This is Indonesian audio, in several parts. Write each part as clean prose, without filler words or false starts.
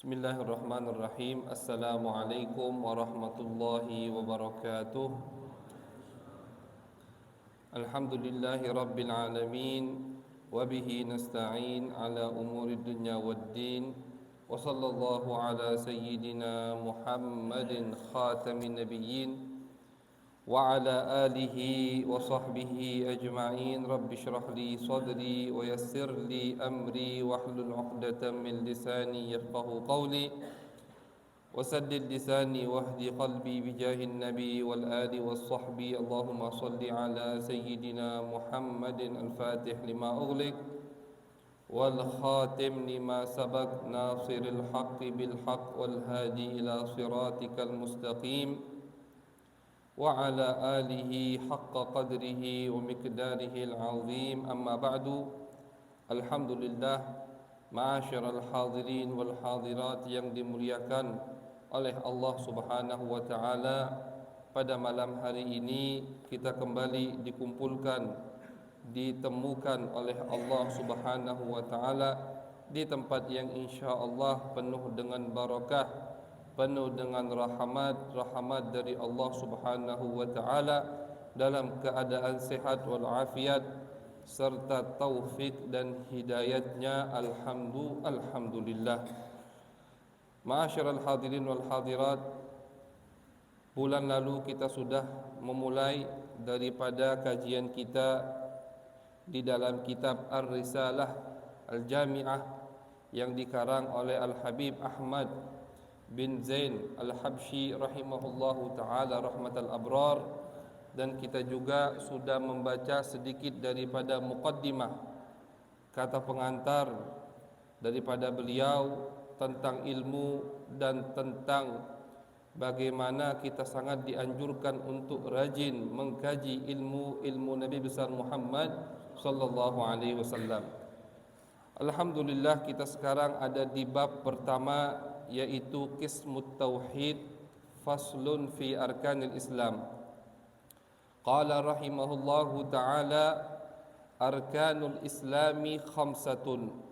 Bismillahirrahmanirrahim. Assalamualaikum warahmatullahi wabarakatuh. Alhamdulillahi rabbil alamin. Wabihi nasta'in ala umuri dunya waddin. Wa sallallahu ala sayyidina Muhammadin khatamin nabiyyin wa ala alihi wa sahbihi ajma'in. Rabbi shrah li sadri wa yassir li amri wahlul 'uqdatam min lisani yafqahu qawli وسدد لساني واهدي قلبي بجاه النبي والآل والصحب. اللهم صل على سيدنا محمد الفاتح لما أغلق والخاتم لما سبق ناصر الحق بالحق والهادي إلى صراطك المستقيم وعلى آله حق قدره ومقداره العظيم. أما بعد. الحمد لله. Ma'asyiral hadirin wal hadirat yang dimuliakan oleh Allah Subhanahu wa taala, pada malam hari ini kita kembali dikumpulkan, ditemukan oleh Allah Subhanahu wa taala di tempat yang insyaallah penuh dengan barakah, penuh dengan rahmat dari Allah Subhanahu wa taala, dalam keadaan sehat wal afiat serta taufik dan hidayatnya. Alhamdulillah. Ma'asyiral hadirin wal hadirat, bulan lalu kita sudah memulai daripada kajian kita di dalam kitab Ar-Risalah Al-Jami'ah yang dikarang oleh Al-Habib Ahmad bin Zain Al-Habsyi rahimahullahu ta'ala rahmatal abrar. Dan kita juga sudah membaca sedikit daripada muqaddimah, kata pengantar daripada beliau tentang ilmu dan tentang bagaimana kita sangat dianjurkan untuk rajin mengkaji ilmu Nabi besar Muhammad sallallahu alaihi wasallam. Alhamdulillah, kita sekarang ada di bab pertama, yaitu Qismut Tauhid, faslun fi arkanil Islam. Qala rahimahullahu ta'ala: arkanul islami khamsatun,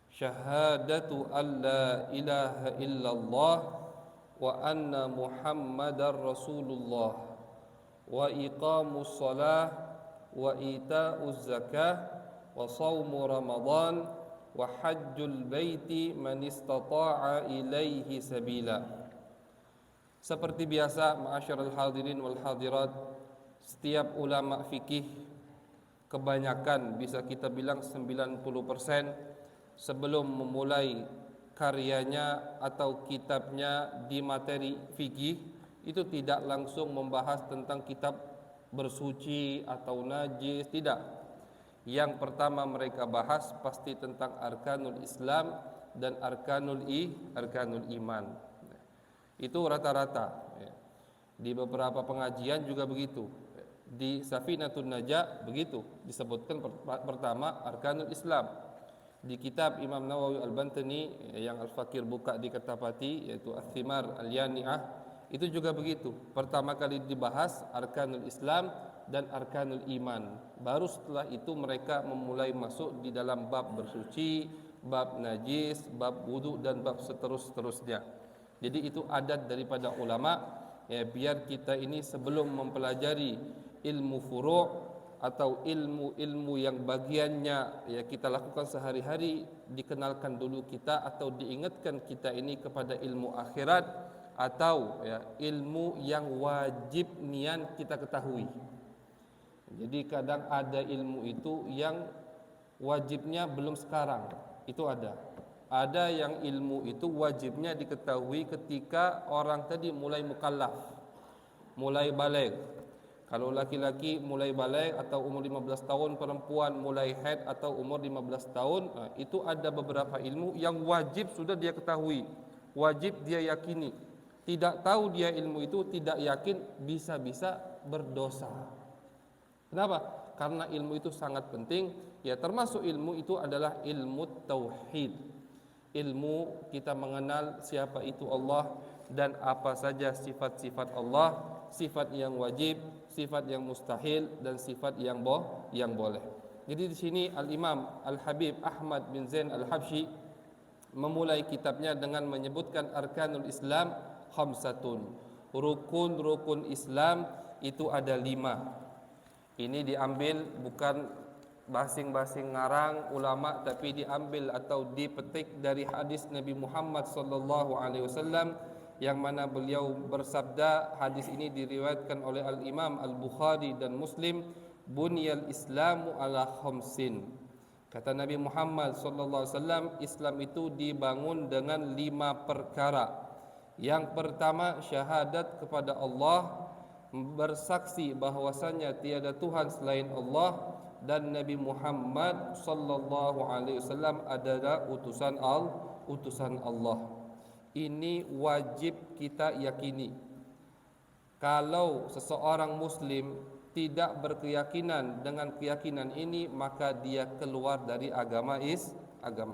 syahadatu an la ilaha illallah wa anna muhammadar rasulullah wa iqamus salah wa ita'uz zakah wa sawmu ramadan wa hajjul baiti man istata'a ilaihi sabila. Seperti biasa, ma'asyiral hadirin wal hadirat, setiap ulama fikih, kebanyakan bisa kita bilang 90%, sebelum memulai karyanya atau kitabnya di materi fikih, itu tidak langsung membahas tentang kitab bersuci atau najis, tidak. Yang pertama mereka bahas pasti tentang arkanul Islam dan arkanul iman. Itu rata-rata. Di beberapa pengajian juga begitu. Di Safinatun Najah begitu disebutkan pertama arkanul Islam. Di kitab Imam Nawawi Al-Bantani yang Al-Fakir buka di Kertapati, yaitu Ath-Thimar Al-Yani'ah, itu juga begitu. Pertama kali dibahas arkanul Islam dan arkanul iman. Baru setelah itu mereka memulai masuk di dalam bab bersuci, bab najis, bab wudu, dan bab seterusnya. Jadi itu adat daripada ulama, ya, biar kita ini sebelum mempelajari ilmu furu' atau ilmu yang bagiannya ya kita lakukan sehari-hari, dikenalkan dulu kita atau diingatkan kita ini kepada ilmu akhirat atau ya ilmu yang wajib nian kita ketahui. Jadi kadang ada ilmu itu yang wajibnya belum sekarang, itu ada. Ada yang ilmu itu wajibnya diketahui ketika orang tadi mulai mukallaf, mulai baligh. Kalau laki-laki mulai baligh atau umur 15 tahun, perempuan mulai haid atau umur 15 tahun, itu ada beberapa ilmu yang wajib sudah dia ketahui, wajib dia yakini. Tidak tahu dia ilmu itu, tidak yakin, bisa-bisa berdosa. Kenapa? Karena ilmu itu sangat penting. Ya, termasuk ilmu itu adalah ilmu tauhid. Ilmu kita mengenal siapa itu Allah dan apa saja sifat-sifat Allah, sifat yang wajib, sifat yang mustahil, dan sifat yang boleh. Jadi di sini Al-Imam Al-Habib Ahmad bin Zain Al-Habsyi memulai kitabnya dengan menyebutkan arkanul Islam khamsatun. Rukun-rukun Islam itu ada 5. Ini diambil bukan basing-basing ngarang ulama, tapi diambil atau dipetik dari hadis Nabi Muhammad sallallahu alaihi wasallam, yang mana beliau bersabda, hadis ini diriwayatkan oleh Al-Imam Al-Bukhari dan Muslim, bunyal Islamu ala khamsin. Kata Nabi Muhammad sallallahu alaihi wasallam, Islam itu dibangun dengan 5 perkara. Yang pertama, syahadat kepada Allah, bersaksi bahwasanya tiada Tuhan selain Allah dan Nabi Muhammad sallallahu alaihi wasallam adalah utusan Allah. Ini wajib kita yakini. Kalau seseorang muslim tidak berkeyakinan dengan keyakinan ini, maka dia keluar dari agama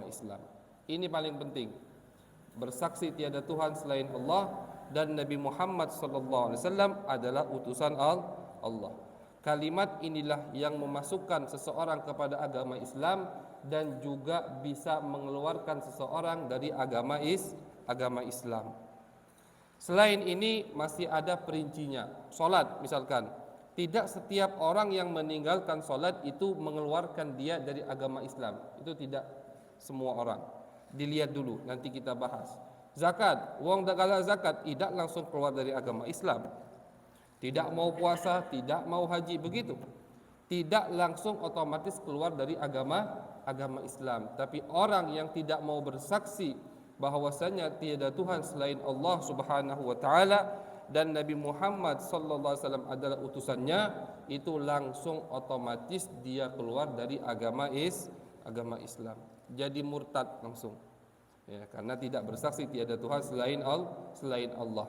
Islam. Ini paling penting. Bersaksi tiada Tuhan selain Allah dan Nabi Muhammad sallallahu alaihi wasallam adalah utusan Allah. Kalimat inilah yang memasukkan seseorang kepada agama Islam dan juga bisa mengeluarkan seseorang dari agama Islam. Selain ini masih ada perincinya. Salat misalkan, tidak setiap orang yang meninggalkan salat itu mengeluarkan dia dari agama Islam. Itu tidak semua orang. Dilihat dulu, nanti kita bahas. Zakat, wong dagala zakat tidak langsung keluar dari agama Islam. Tidak mau puasa, tidak mau haji, begitu. Tidak langsung otomatis keluar dari agama Islam. Tapi orang yang tidak mau bersaksi bahwasanya tiada Tuhan selain Allah Subhanahu wa taala dan Nabi Muhammad sallallahu alaihi wasallam adalah utusannya, itu langsung otomatis dia keluar dari agama Islam. Jadi murtad langsung. Ya, karena tidak bersaksi tiada Tuhan selain Allah.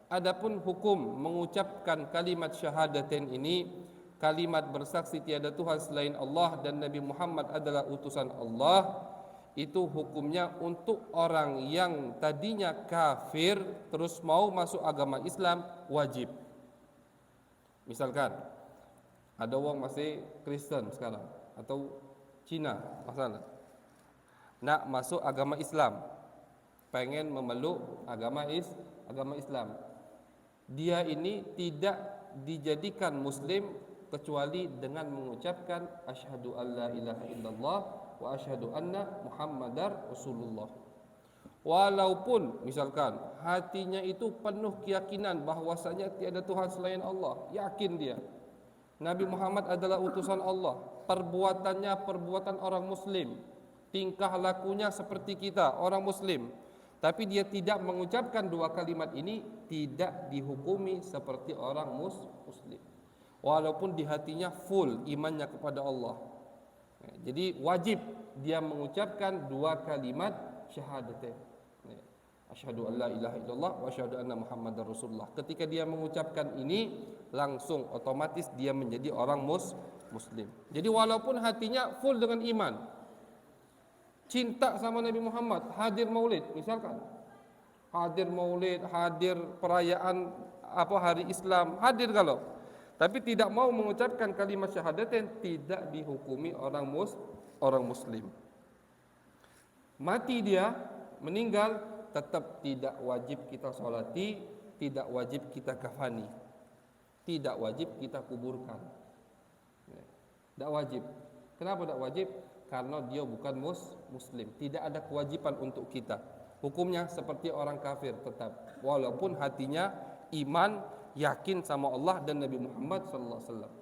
Adapun hukum mengucapkan kalimat syahadatain ini, kalimat bersaksi tiada Tuhan selain Allah dan Nabi Muhammad adalah utusan Allah, itu hukumnya untuk orang yang tadinya kafir terus mau masuk agama Islam wajib. Misalkan ada orang masih Kristen sekarang atau Cina masalah, nak masuk agama Islam, pengen memeluk agama Islam. Dia ini tidak dijadikan muslim kecuali dengan mengucapkan asyhadu alla ilaha illallah wa asyhadu anna muhammadar rasulullah. Walaupun misalkan hatinya itu penuh keyakinan bahwasanya tiada Tuhan selain Allah, yakin dia Nabi Muhammad adalah utusan Allah, perbuatannya perbuatan orang muslim, tingkah lakunya seperti kita orang muslim, tapi dia tidak mengucapkan 2 kalimat ini, tidak dihukumi seperti orang muslim walaupun di hatinya full imannya kepada Allah. Jadi wajib dia mengucapkan 2 kalimat syahadatain, asyhadu alla ilaha illallah wa asyhadu anna muhammadar rasulullah. Ketika dia mengucapkan ini, langsung otomatis dia menjadi orang muslim. Jadi walaupun hatinya full dengan iman, cinta sama Nabi Muhammad, hadir maulid misalkan, hadir maulid, hadir perayaan hari Islam, hadir kalau, tapi tidak mau mengucapkan kalimat syahadatain, tidak dihukumi orang muslim. Mati dia, meninggal, tetap tidak wajib kita solati, tidak wajib kita kafani, tidak wajib kita kuburkan. Tidak wajib. Kenapa tidak wajib? Karena dia bukan muslim. Tidak ada kewajiban untuk kita. Hukumnya seperti orang kafir tetap, walaupun hatinya iman, yakin sama Allah dan Nabi Muhammad sallallahu alaihi wasallam.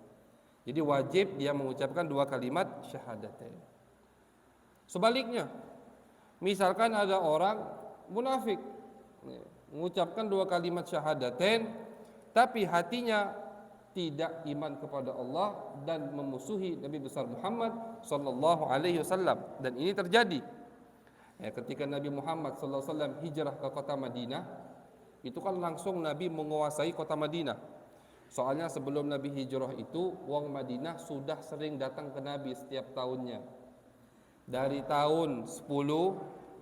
Jadi wajib dia mengucapkan 2 kalimat syahadatain. Sebaliknya, misalkan ada orang munafik, mengucapkan 2 kalimat syahadatain, tapi hatinya tidak iman kepada Allah dan memusuhi Nabi besar Muhammad sallallahu alaihi wasallam. Dan ini terjadi ketika Nabi Muhammad sallallahu alaihi wasallam hijrah ke kota Madinah. Itu kan langsung Nabi menguasai kota Madinah. Soalnya sebelum Nabi hijrah itu, wong Madinah sudah sering datang ke Nabi setiap tahunnya. Dari tahun 10,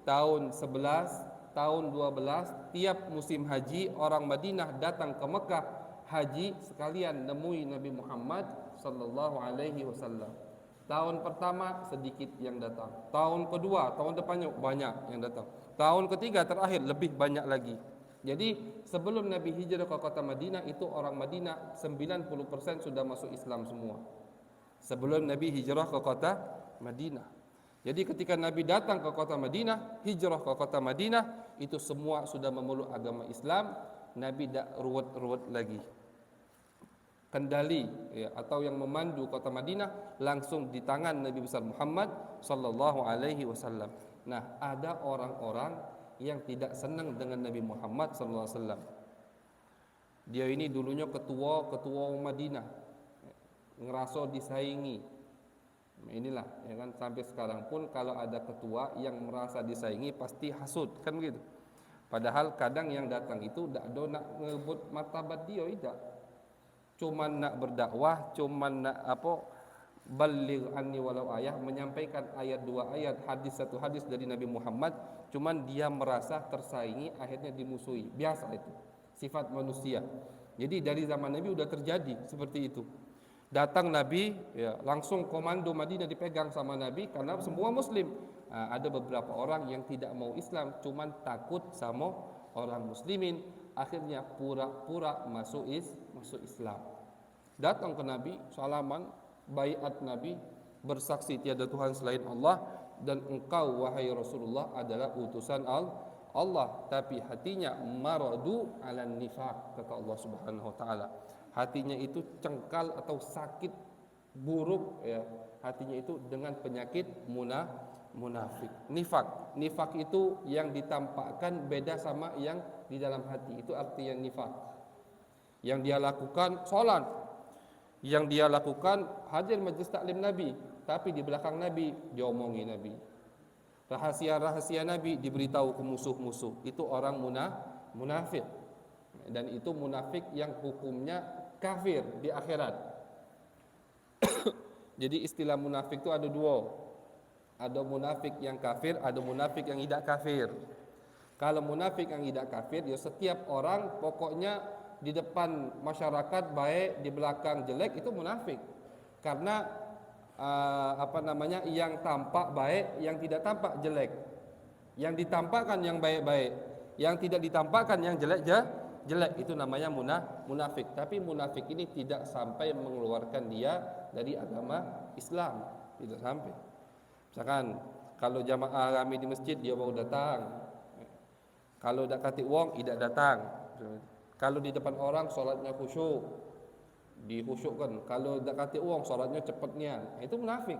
tahun 11, tahun 12, tiap musim haji orang Madinah datang ke Mekah haji sekalian nemui Nabi Muhammad sallallahu alaihi wasallam. Tahun pertama sedikit yang datang. Tahun kedua, tahun depannya banyak yang datang. Tahun ketiga terakhir lebih banyak lagi. Jadi sebelum Nabi hijrah ke kota Madinah itu orang Madinah 90% sudah masuk Islam semua. Sebelum Nabi hijrah ke kota Madinah. Jadi ketika Nabi datang ke kota Madinah, hijrah ke kota Madinah, itu semua sudah memeluk agama Islam. Nabi tak ruwet-ruwet lagi. Kendali ya, atau yang memandu kota Madinah langsung di tangan Nabi besar Muhammad sallallahu alaihi wasallam. Nah, ada orang-orang yang tidak senang dengan Nabi Muhammad sallallahu alaihi wasallam. Dia ini dulunya ketua Madinah, ngerasa disaingi. Inilah ya kan, sampai sekarang pun kalau ada ketua yang merasa disaingi pasti hasud kan begitu. Padahal kadang yang datang itu tak ada nak ngebut martabat dia, tidak. Cuman nak berdakwah, cuman nak baligh anni walau ayat, menyampaikan ayat dua ayat, hadis satu hadis dari Nabi Muhammad. Cuman dia merasa tersaingi, akhirnya dimusuhi. Biasa itu, sifat manusia. Jadi dari zaman Nabi sudah terjadi seperti itu. Datang Nabi ya, langsung komando Madinah dipegang sama Nabi karena semua muslim. Ada beberapa orang yang tidak mau Islam, cuman takut sama orang muslimin, akhirnya pura-pura masuk Islam. Datang ke Nabi, salaman, baiat Nabi, bersaksi tiada Tuhan selain Allah dan engkau wahai Rasulullah adalah utusan Allah, tapi hatinya maradu ala nifaq, kata Allah Subhanahu wa taala. Hatinya itu cengkal atau sakit buruk ya, hatinya itu dengan penyakit munafik. Nifak itu yang ditampakkan beda sama yang di dalam hati, itu artinya nifak. Yang dia lakukan salat, yang dia lakukan hadir majlis taklim Nabi, tapi di belakang Nabi diomongi Nabi. Rahasia-rahasia Nabi diberitahu ke musuh-musuh. Itu orang munafik. Dan itu munafik yang hukumnya kafir di akhirat. Jadi istilah munafik itu ada dua. Ada munafik yang kafir, ada munafik yang tidak kafir. Kalau munafik yang tidak kafir, ya setiap orang pokoknya di depan masyarakat baik, di belakang jelek, itu munafik. Karena yang tampak baik, yang tidak tampak jelek. Yang ditampakkan yang baik-baik, yang tidak ditampakkan yang jelek. Itu namanya munafik. Tapi munafik ini tidak sampai mengeluarkan dia dari agama Islam, tidak sampai. Misalkan kalau jamaah kami di masjid dia baru datang, kalau dak kati wong tidak datang. Kalau di depan orang solatnya khusyuk, dikhusyukkan. Kalau dak kati wong solatnya cepatnya, itu munafik.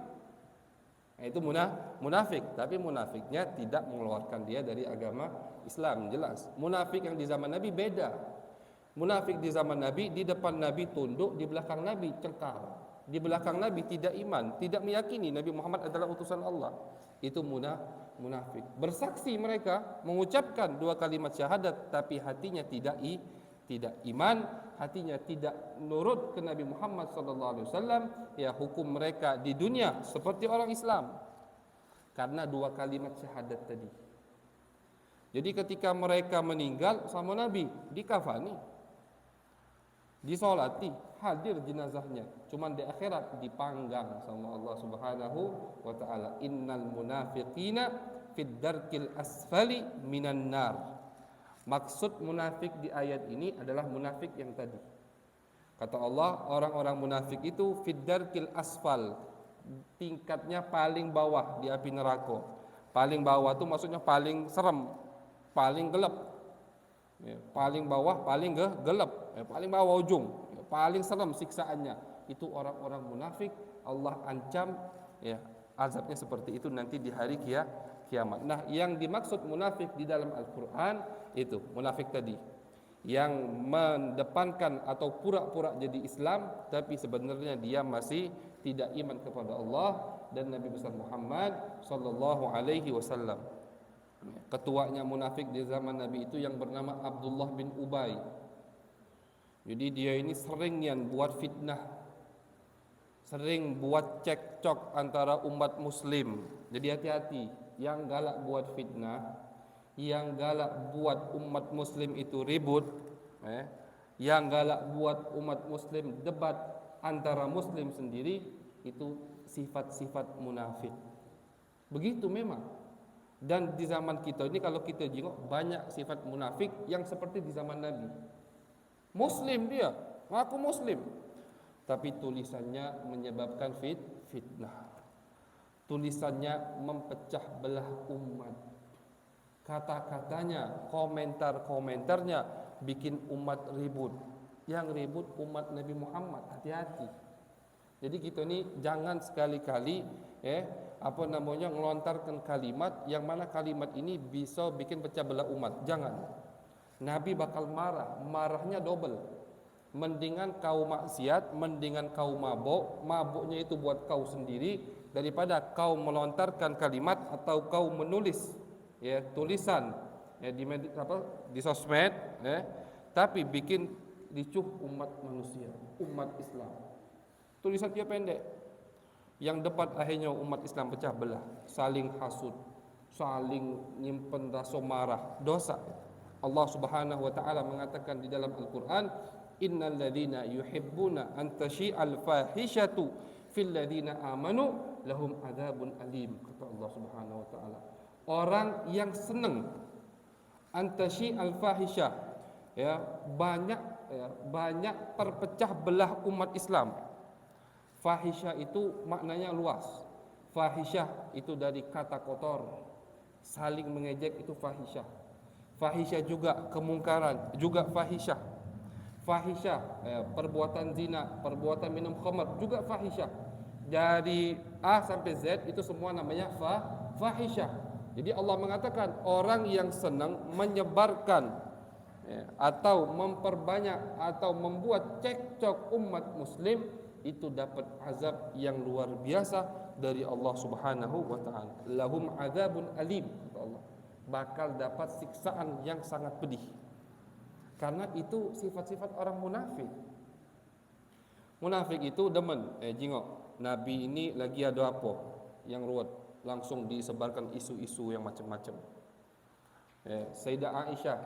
Itu munafik, tapi munafiknya tidak mengeluarkan dia dari agama Islam, jelas. Munafik yang di zaman Nabi beda. Munafik di zaman Nabi, di depan Nabi tunduk, di belakang Nabi cengkar. Di belakang Nabi tidak iman, tidak meyakini Nabi Muhammad adalah utusan Allah. Itu munafik. Bersaksi mereka, mengucapkan dua kalimat syahadat, tapi hatinya tidak iman, hatinya tidak nurut ke Nabi Muhammad SAW. Ya, hukum mereka di dunia seperti orang Islam karena dua kalimat syahadat tadi. Jadi ketika mereka meninggal sama Nabi, dikafani, disolati, hadir jenazahnya. Cuman di akhirat dipanggang sama Allah Subhanahu wa taala. Innal munafiqina fid darkil asfali minan nar. Maksud munafik di ayat ini adalah munafik yang tadi. Kata Allah, orang-orang munafik itu fid darkil asfal, tingkatnya paling bawah di api neraka. Paling bawah itu maksudnya paling serem, paling gelap. Ya, paling bawah paling gelap, ya, paling bawah ujung, ya, paling serem siksaannya. Itu orang-orang munafik. Allah ancam ya azabnya seperti itu nanti di hari kiamat. Nah, yang dimaksud munafik di dalam Al-Qur'an itu munafik tadi yang mendepankan atau pura-pura jadi Islam tapi sebenarnya dia masih tidak iman kepada Allah dan Nabi besar Muhammad sallallahu alaihi wasallam. Ketuanya munafik di zaman Nabi itu yang bernama Abdullah bin Ubay. Jadi dia ini sering buat fitnah, sering buat cekcok antara umat muslim. Jadi hati-hati, yang galak buat fitnah, yang galak buat umat muslim itu ribut, yang galak buat umat muslim debat antara muslim sendiri, itu sifat-sifat munafik. Begitu memang. Dan di zaman kita ini kalau kita jengok banyak sifat munafik yang seperti di zaman Nabi. Muslim dia, ngaku muslim, tapi tulisannya menyebabkan fitnah. Tulisannya memecah belah umat. Kata-katanya, komentar-komentarnya bikin umat ribut. Yang ribut umat Nabi Muhammad. Hati-hati. Jadi kita ni jangan sekali-kali ngelontarkan kalimat yang mana kalimat ini bisa bikin pecah belah umat. Jangan. Nabi bakal marah, marahnya double. Mendingan kau maksiat, mendingan kau mabuk, mabuknya itu buat kau sendiri daripada kau melontarkan kalimat atau kau menulis tulisan di sosmed tapi bikin ricuh umat manusia, umat Islam. Tulisan dia pendek. Yang depan akhirnya umat Islam pecah belah, saling hasud, saling nyimpen rasa marah, dosa. Allah Subhanahu wa taala mengatakan di dalam Al-Qur'an, innal ladzina yuhibbuna an tashi'al fahishatu fil ladzina amanu lahum adzabun alim, kata Allah Subhanahu wa taala. Orang yang senang an tashi'al fahisyah, banyak perpecah belah umat Islam. Fahisyah itu maknanya luas. Fahisyah itu dari kata kotor, saling mengejek itu fahisyah. Fahisyah juga kemungkaran, juga fahisyah. Fahisyah perbuatan zina, perbuatan minum khamar juga fahisyah. Dari A sampai Z itu semua namanya fahisyah. Jadi Allah mengatakan orang yang senang menyebarkan atau memperbanyak atau membuat cekcok umat muslim itu dapat azab yang luar biasa dari Allah Subhanahu wa taala. Lahum adzabun alim, kata Allah. Bakal dapat siksaan yang sangat pedih. Karena itu sifat-sifat orang munafik. Munafik itu demen, jingok, Nabi ini lagi ada apa yang ruwet, langsung disebarkan isu-isu yang macam-macam. Sayyidah Aisyah,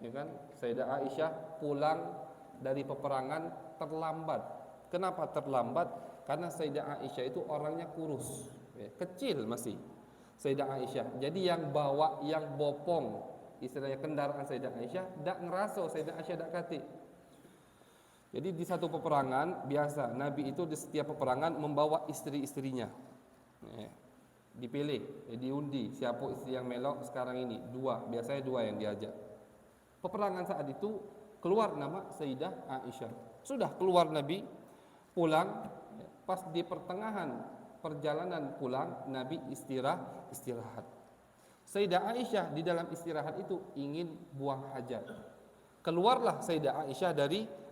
ya kan? Sayyidah Aisyah pulang dari peperangan terlambat. Kenapa terlambat? Karena Sayyidah Aisyah itu orangnya kurus, kecil masih Sayyidah Aisyah. Jadi yang bawa, yang bopong istilahnya kendaraan Sayyidah Aisyah dak ngerasa Sayyidah Aisyah dak kati. Jadi di satu peperangan biasa Nabi itu di setiap peperangan membawa istri-istrinya. Dipilih, diundi siapa istri yang melok sekarang ini. Biasanya dua yang diajak. Peperangan saat itu keluar nama Sayyidah Aisyah. Sudah keluar Nabi, pulang, pas di pertengahan perjalanan pulang Nabi istirahat. Sayyidah Aisyah di dalam istirahat itu ingin buang hajat. Keluarlah Sayyidah Aisyah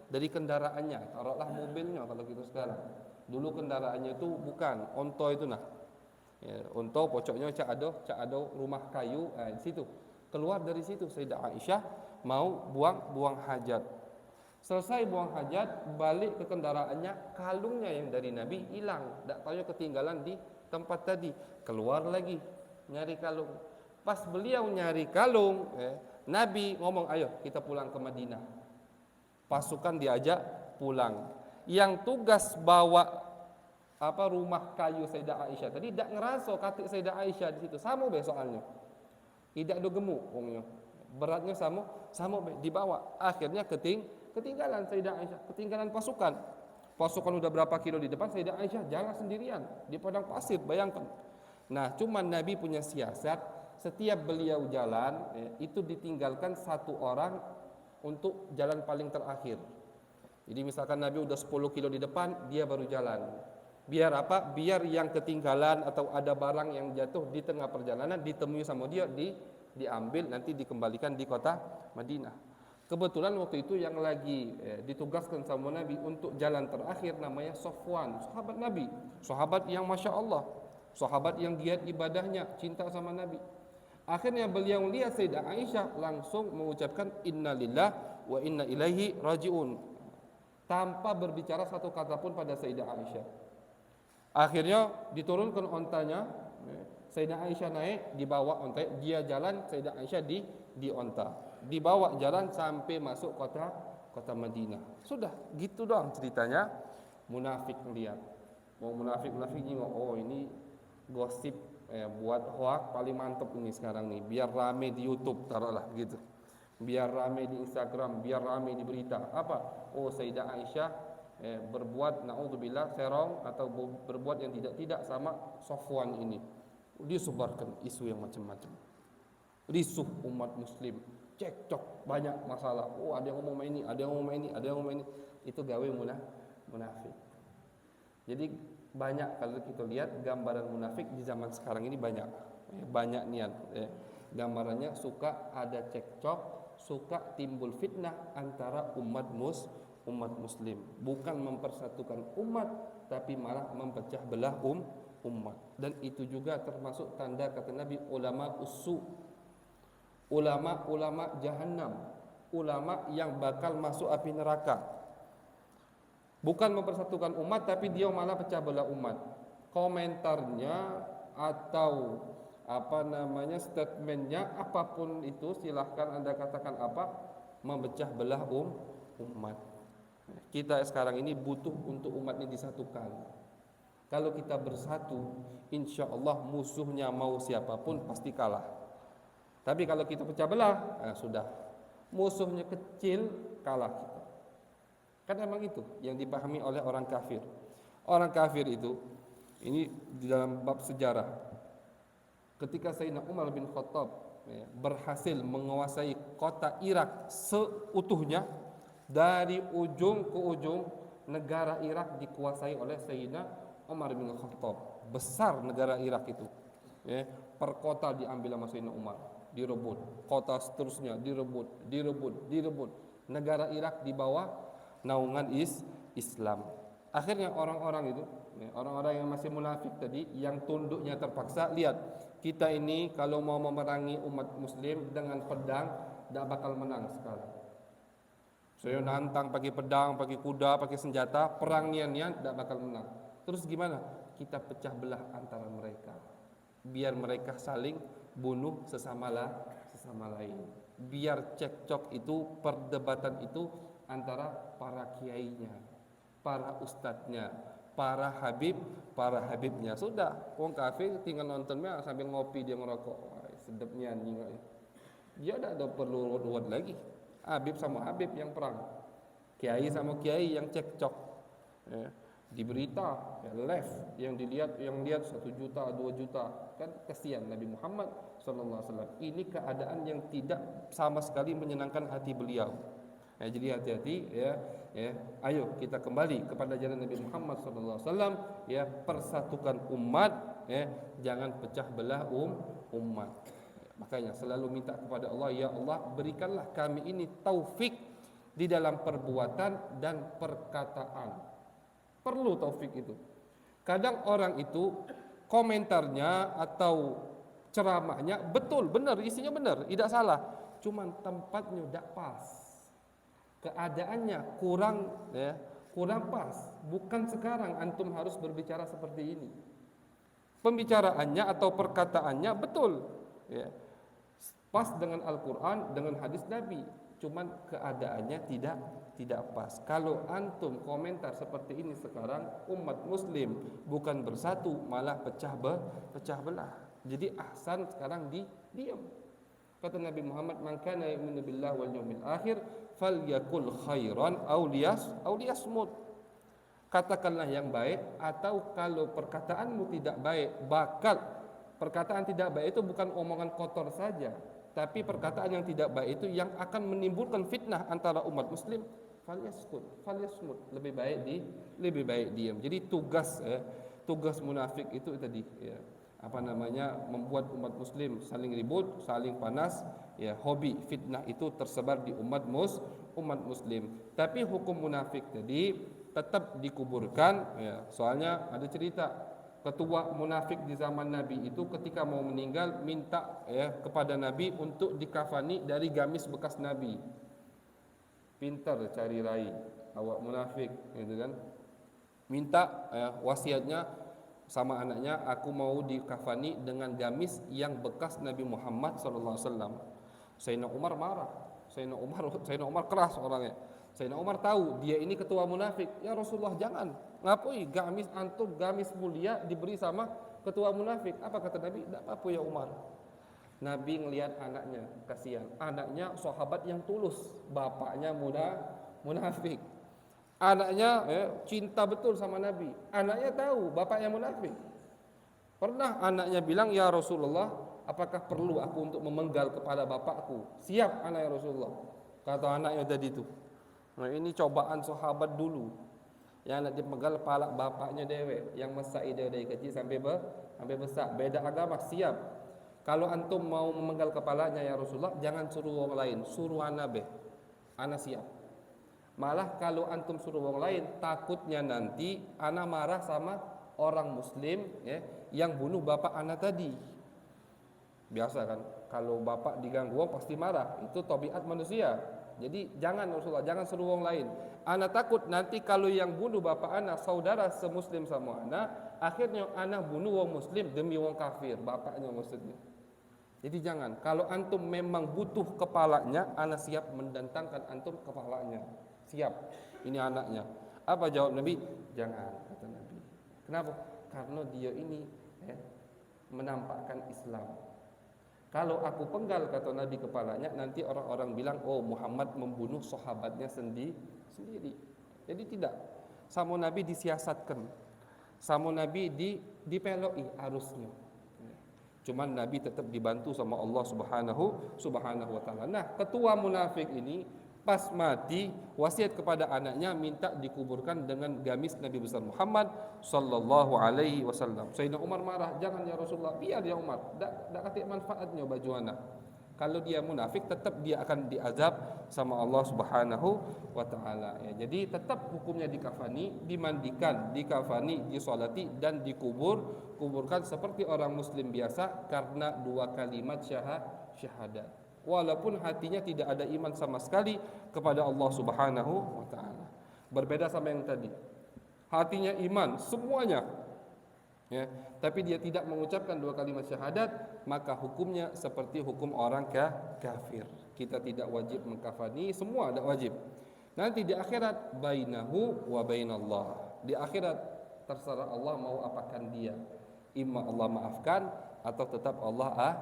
dari kendaraannya, taruhlah mobilnya kalau gitu sekarang. Dulu kendaraannya itu bukan onto itu nah. Onto pocoknya cak ado rumah kayu, di situ. Keluar dari situ Sayyidah Aisyah mau buang hajat. Selesai buang hajat, balik ke kendaraannya, kalungnya yang dari Nabi hilang, tak tahu ketinggalan di tempat tadi. Keluar lagi nyari kalung. Pas beliau nyari kalung, Nabi ngomong, ayo kita pulang ke Madinah. Pasukan diajak pulang. Yang tugas bawa rumah kayu Sayyidah Aisyah tadi tak ngerasa katik Sayyidah Aisyah di situ. Sama be soalnya. Tidak do gemuk wongnya. Beratnya sama dibawa. Akhirnya ketinggalan Sayyidah Aisyah, ketinggalan pasukan. Pasukan udah berapa kilo di depan, Sayyidah Aisyah jalan sendirian di padang pasir, bayangkan. Nah, cuman Nabi punya siasat, setiap beliau jalan itu ditinggalkan satu orang untuk jalan paling terakhir. Jadi misalkan Nabi udah 10 kilo di depan, dia baru jalan. Biar apa? Biar yang ketinggalan atau ada barang yang jatuh di tengah perjalanan ditemui sama dia, diambil nanti dikembalikan di kota Madinah. Kebetulan waktu itu yang lagi ditugaskan sama Nabi untuk jalan terakhir namanya Safwan, sahabat Nabi, sahabat yang Masya Allah, sahabat yang giat ibadahnya, cinta sama Nabi. Akhirnya beliau lihat Sayyidah Aisyah, langsung mengucapkan innalillah wa inna ilaihi rajiun, tanpa berbicara satu kata pun pada Sayyidah Aisyah. Akhirnya diturunkan ontanya, Sayyidah Aisyah naik, dibawa onta, dia jalan, Sayyidah Aisyah di onta, dibawa jalan sampai masuk kota Madinah. Sudah gitu doang ceritanya. Munafik lihat. Mau munafik nengok, oh ini gosip, buat hoak paling mantep ini sekarang nih, biar rame di YouTube, taruhlah begitu, biar rame di Instagram, biar rame di berita. Apa? Oh, Sayyidah Aisyah berbuat naudzubillah serong atau berbuat yang tidak sama Sofwan ini. Disebarkan isu yang macam-macam, risuh umat muslim, cekcok, banyak masalah. Oh, ada yang ngomong ini, ada yang ngomong ini, ada yang ngomong ini. Itu gawe munafik. Jadi banyak, kalau kita lihat gambaran munafik di zaman sekarang ini banyak, banyak niat. Gambarannya suka ada cekcok, suka timbul fitnah antara umat muslim, bukan mempersatukan umat, tapi malah memecah belah umat. Dan itu juga termasuk tanda kata Nabi, ulama usu, ulama jahannam, ulama yang bakal masuk api neraka. Bukan mempersatukan umat, tapi dia malah pecah belah umat. Komentarnya atau statementnya, apapun itu, silahkan Anda katakan apa, memecah belah umat. Kita sekarang ini butuh untuk umat ini disatukan. Kalau kita bersatu, insya Allah musuhnya mau siapapun pasti kalah. Tapi kalau kita pecah belah, sudah, musuhnya kecil, kalah kita. Kan memang itu yang dipahami oleh orang kafir. Orang kafir itu, ini di dalam bab sejarah, ketika Sayyidina Umar bin Khattab berhasil menguasai kota Irak seutuhnya, dari ujung ke ujung negara Irak dikuasai oleh Sayyidina Umar bin Khattab. Besar negara Irak itu, per kota diambil sama Sayyidina Umar, direbut, kota seterusnya direbut. Negara Irak di bawah naungan Islam. Akhirnya orang-orang itu, orang-orang yang masih munafik tadi, yang tunduknya terpaksa, lihat, kita ini kalau mau memerangi umat muslim dengan pedang, tidak bakal menang sekarang. Saya nantang pakai pedang, pakai kuda, pakai senjata, perangiannya tidak bakal menang. Terus gimana? Kita pecah belah antara mereka, biar mereka saling bunuh sesama lain. Biar cekcok itu, perdebatan itu antara para kiainya, para ustadznya, para habibnya. Sudah, wong kafir tinggal nontonnya sambil ngopi, dia ngerokok. Wah, sedapnya nih. Dia tidak perlu ruwet lagi. Habib sama habib yang perang, kiai sama kiai yang cekcok. Di berita, live, yang lihat 1 juta, 2 juta, kan kasihan Nabi Muhammad SAW. Ini keadaan yang tidak sama sekali menyenangkan hati beliau. Jadi hati-hati, ayo kita kembali kepada jalan Nabi Muhammad SAW, persatukan umat, jangan pecah belah umat. Makanya selalu minta kepada Allah, ya Allah, berikanlah kami ini taufik di dalam perbuatan dan perkataan. Perlu taufik itu. Kadang orang itu komentarnya atau ceramahnya betul, benar, isinya benar, tidak salah, cuman tempatnya tidak pas, keadaannya kurang pas. Bukan sekarang antum harus berbicara seperti ini. Pembicaraannya atau perkataannya betul, pas dengan Al-Quran, dengan hadis Nabi, cuman keadaannya tidak pas. Kalau antum komentar seperti ini sekarang, umat muslim bukan bersatu, malah pecah belah. Jadi ahsan sekarang diam. Kata Nabi Muhammad, man kana yu'minu billahi wal yawmil akhir falyakul khairan aw liyasmut. Katakanlah yang baik, atau kalau perkataanmu tidak baik, perkataan tidak baik itu bukan omongan kotor saja, tapi perkataan yang tidak baik itu yang akan menimbulkan fitnah antara umat muslim, falyasmut, lebih baik diam. Jadi tugas munafik itu tadi, membuat umat muslim saling ribut, saling panas, hobi fitnah itu tersebar di umat muslim. Tapi hukum munafik tadi tetap dikuburkan, soalnya ada cerita ketua munafik di zaman Nabi itu ketika mau meninggal minta kepada Nabi untuk dikafani dari gamis bekas Nabi. Pintar cari rai awak munafik, gitu kan? Minta wasiatnya sama anaknya, aku mau dikafani dengan gamis yang bekas Nabi Muhammad SAW. Sayyidina Umar marah. Sayyidina Umar keras orangnya. Sayyidina Umar tahu dia ini ketua munafik. Ya Rasulullah, jangan. Ngapoi gamis antum, gamis mulia diberi sama ketua munafik? Apa kata Nabi? Tidak apa-apa ya Umar. Nabi ngelihat anaknya, kasihan. Anaknya sahabat yang tulus, bapaknya munafik. Anaknya cinta betul sama Nabi. Anaknya tahu bapaknya munafik. Pernah anaknya bilang, "Ya Rasulullah, apakah perlu aku untuk memenggal kepala bapakku?" "Siap anak ya Rasulullah," kata anaknya tadi itu. Nah, ini cobaan sahabat dulu. Yang nak dipenggal kepala bapaknya dewek, yang mesai dia dari kecil sampai besar. Beda agama, siap. Kalau antum mau memenggal kepalanya ya Rasulullah, jangan suruh orang lain, suruh ana be. Ana siap. Malah kalau antum suruh orang lain, takutnya nanti ana marah sama orang muslim ya, yang bunuh bapak ana tadi. Biasa kan, kalau bapak diganggu pasti marah, itu tabiat manusia. Jadi jangan Rasulullah, jangan suruh orang lain. Ana takut nanti kalau yang bunuh bapak ana saudara semuslim sama ana, akhirnya ana bunuh orang muslim demi orang kafir, bapaknya maksudnya. Jadi jangan. Kalau antum memang butuh kepalanya, ana siap mendatangkan antum kepalanya. Siap. Ini anaknya. Apa jawab Nabi? Jangan, kata Nabi. Kenapa? Karena dia ini menampakkan Islam. Kalau aku penggal, kata Nabi, kepalanya, nanti orang-orang bilang, oh Muhammad membunuh sahabatnya sendiri. Jadi tidak. Sama Nabi disiasatkan, sama Nabi dipeloi arusnya. Cuman Nabi tetap dibantu sama Allah Subhanahu wa taala. Nah, ketua munafik ini pas mati wasiat kepada anaknya minta dikuburkan dengan gamis Nabi besar Muhammad sallallahu alaihi wasallam. Sayyidina Umar marah, "Jangan ya Rasulullah, biar ya Umar. Dak katik manfaatnya baju anak." Kalau dia munafik tetap dia akan diazab sama Allah Subhanahu wa taala ya. Jadi tetap hukumnya dikafani, dimandikan, dikafani, disolati dan kuburkan seperti orang muslim biasa karena dua kalimat syahadat. Walaupun hatinya tidak ada iman sama sekali kepada Allah Subhanahu wa taala. Berbeda sama yang tadi. Hatinya iman semuanya ya, tapi dia tidak mengucapkan dua kalimat syahadat, maka hukumnya seperti hukum orang kafir. Kita tidak wajib mengkafani, semua tidak wajib. Nanti di akhirat bainahu wa bainallah. Di akhirat terserah Allah mau apakan dia. Imma Allah maafkan atau tetap Allah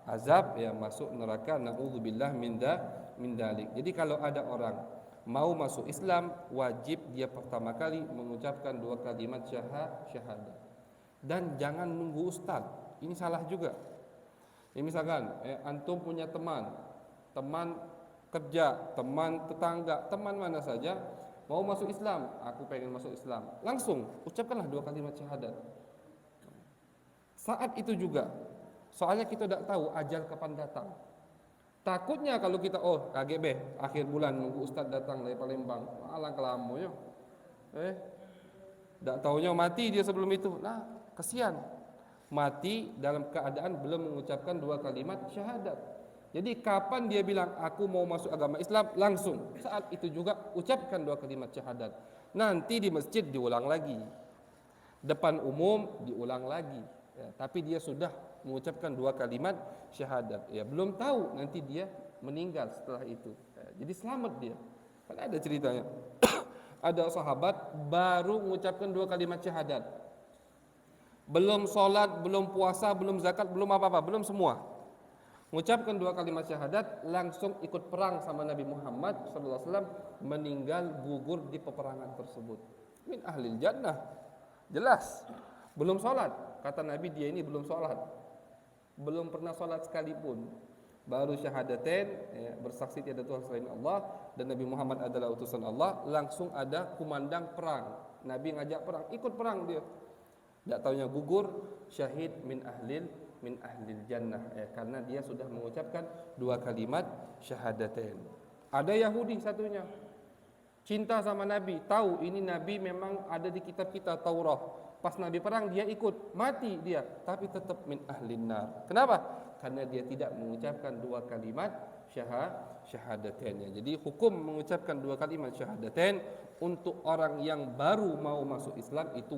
azab ya, masuk neraka, naudzubillah min dalik. Jadi kalau ada orang mau masuk Islam, wajib dia pertama kali mengucapkan dua kalimat syahadat. Dan jangan nunggu ustaz. Ini salah juga. Ya, misalkan antum punya teman kerja, teman tetangga, teman mana saja mau masuk Islam, aku pengen masuk Islam, langsung ucapkanlah dua kalimat syahadat. Saat itu juga, soalnya kita tidak tahu ajal kapan datang. Takutnya kalau kita KGB akhir bulan nunggu ustaz datang dari Palembang, malah kelamunya. Tak taunya mati dia sebelum itu. Nah, kesian. Mati dalam keadaan belum mengucapkan dua kalimat syahadat. Jadi kapan dia bilang aku mau masuk agama Islam, langsung saat itu juga ucapkan dua kalimat syahadat. Nanti di masjid diulang lagi, depan umum diulang lagi ya, tapi dia sudah mengucapkan dua kalimat syahadat ya. Belum tahu nanti dia meninggal setelah itu ya, jadi selamat dia. Kan ada ceritanya. Ada sahabat baru mengucapkan dua kalimat syahadat, belum sholat, belum puasa, belum zakat, belum apa-apa, belum semua. Mengucapkan dua kalimat syahadat, langsung ikut perang sama Nabi Muhammad SAW, meninggal gugur di peperangan tersebut. Min ahlil jannah, jelas. Belum sholat, kata Nabi dia ini belum sholat, belum pernah sholat sekalipun. Baru syahadatain ya, bersaksi tiada Tuhan selain Allah dan Nabi Muhammad adalah utusan Allah. Langsung ada kumandang perang, Nabi ngajak perang, ikut perang dia. Tak taunya gugur syahid min ahlil jannah ya, karena dia sudah mengucapkan dua kalimat syahadatain. Ada Yahudi satunya cinta sama Nabi, tahu ini Nabi memang ada di kitab kita Taurat. Pas Nabi perang dia ikut, mati dia, tapi tetap min ahlin nar. Kenapa? Karena dia tidak mengucapkan dua kalimat syahadatain. Jadi hukum mengucapkan dua kalimat syahadatain untuk orang yang baru mau masuk Islam itu